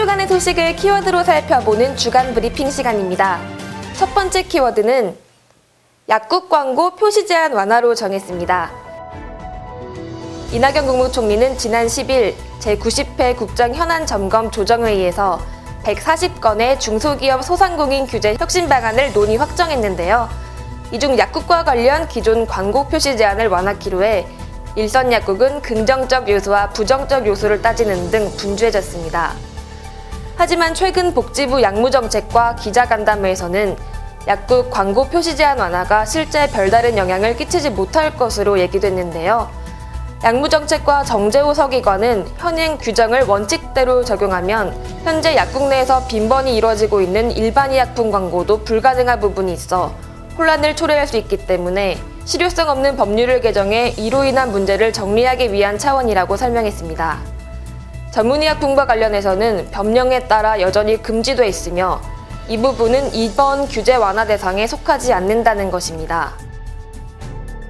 주간의 소식을 키워드로 살펴보는 주간 브리핑 시간입니다. 첫 번째 키워드는 약국 광고 표시 제한 완화로 정했습니다. 이낙연 국무총리는 지난 10일 제90회 국정 현안 점검 조정회의에서 140건의 중소기업 소상공인 규제 혁신 방안을 논의 확정했는데요. 이 중 약국과 관련 기존 광고 표시 제한을 완화키로 해 일선 약국은 긍정적 요소와 부정적 요소를 따지는 등 분주해졌습니다. 하지만 최근 복지부 약무정책과 기자간담회에서는 약국 광고 표시 제한 완화가 실제 별다른 영향을 끼치지 못할 것으로 얘기됐는데요. 약무정책과 정재호 서기관은 현행 규정을 원칙대로 적용하면 현재 약국 내에서 빈번히 이뤄지고 있는 일반 의약품 광고도 불가능한 부분이 있어 혼란을 초래할 수 있기 때문에 실효성 없는 법률을 개정해 이로 인한 문제를 정리하기 위한 차원이라고 설명했습니다. 전문의약품과 관련해서는 법령에 따라 여전히 금지돼 있으며 이 부분은 이번 규제 완화 대상에 속하지 않는다는 것입니다.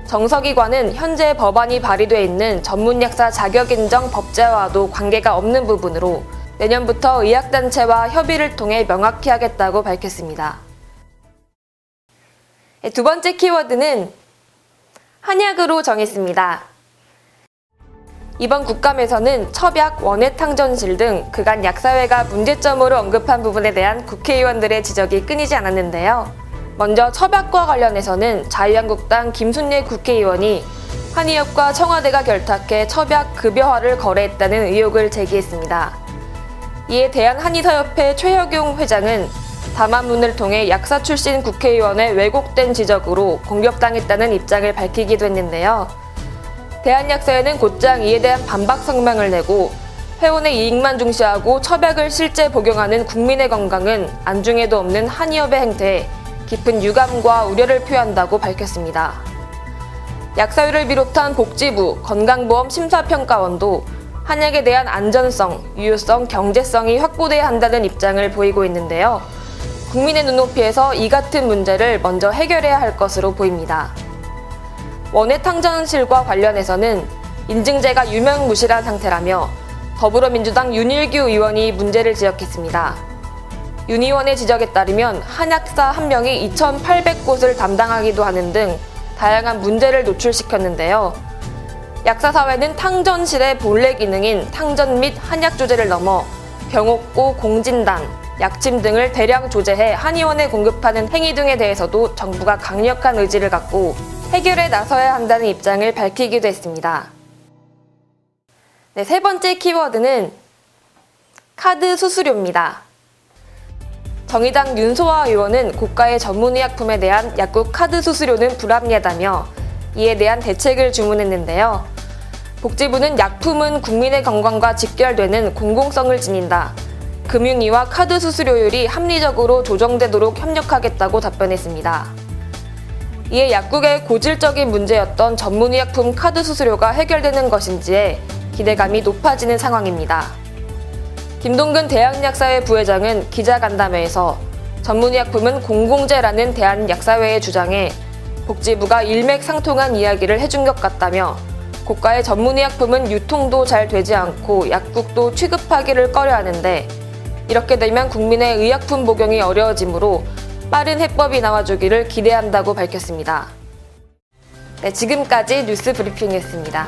정 서기관은 현재 법안이 발의돼 있는 전문약사 자격인정 법제화와도 관계가 없는 부분으로 내년부터 의학단체와 협의를 통해 명확히 하겠다고 밝혔습니다. 두 번째 키워드는 한약으로 정했습니다. 이번 국감에서는 첩약, 원예탕전실 등 그간 약사회가 문제점으로 언급한 부분에 대한 국회의원들의 지적이 끊이지 않았는데요. 먼저 첩약과 관련해서는 자유한국당 김순례 국회의원이 한의협과 청와대가 결탁해 첩약 급여화를 거래했다는 의혹을 제기했습니다. 이에 대한한의사협회 최혁용 회장은 담화문을 통해 약사 출신 국회의원의 왜곡된 지적으로 공격당했다는 입장을 밝히기도 했는데요. 대한약사회는 곧장 이에 대한 반박 성명을 내고 회원의 이익만 중시하고 첩약을 실제 복용하는 국민의 건강은 안중에도 없는 한의협의 행태에 깊은 유감과 우려를 표한다고 밝혔습니다. 약사회를 비롯한 복지부, 건강보험 심사평가원도 한약에 대한 안전성, 유효성, 경제성이 확보돼야 한다는 입장을 보이고 있는데요. 국민의 눈높이에서 이 같은 문제를 먼저 해결해야 할 것으로 보입니다. 원예탕전실과 관련해서는 인증제가 유명무실한 상태라며 더불어민주당 윤일규 의원이 문제를 지적했습니다. 윤 의원의 지적에 따르면 한약사 한 명이 2,800곳을 담당하기도 하는 등 다양한 문제를 노출시켰는데요. 약사사회는 탕전실의 본래 기능인 탕전 및 한약 조제를 넘어 병옥고, 공진단, 약침 등을 대량 조제해 한의원에 공급하는 행위 등에 대해서도 정부가 강력한 의지를 갖고 해결에 나서야 한다는 입장을 밝히기도 했습니다. 세 번째 키워드는 카드 수수료입니다. 정의당 윤소아 의원은 고가의 전문의약품에 대한 약국 카드 수수료는 불합리하다며 이에 대한 대책을 주문했는데요. 복지부는 약품은 국민의 건강과 직결되는 공공성을 지닌다. 금융위와 카드 수수료율이 합리적으로 조정되도록 협력하겠다고 답변했습니다. 이에 약국의 고질적인 문제였던 전문의약품 카드 수수료가 해결되는 것인지에 기대감이 높아지는 상황입니다. 김동근 대한약사회 부회장은 기자간담회에서 전문의약품은 공공재라는 대한약사회의 주장에 복지부가 일맥상통한 이야기를 해준 것 같다며 고가의 전문의약품은 유통도 잘 되지 않고 약국도 취급하기를 꺼려하는데 이렇게 되면 국민의 의약품 복용이 어려워지므로 빠른 해법이 나와주기를 기대한다고 밝혔습니다. 지금까지 뉴스 브리핑이었습니다.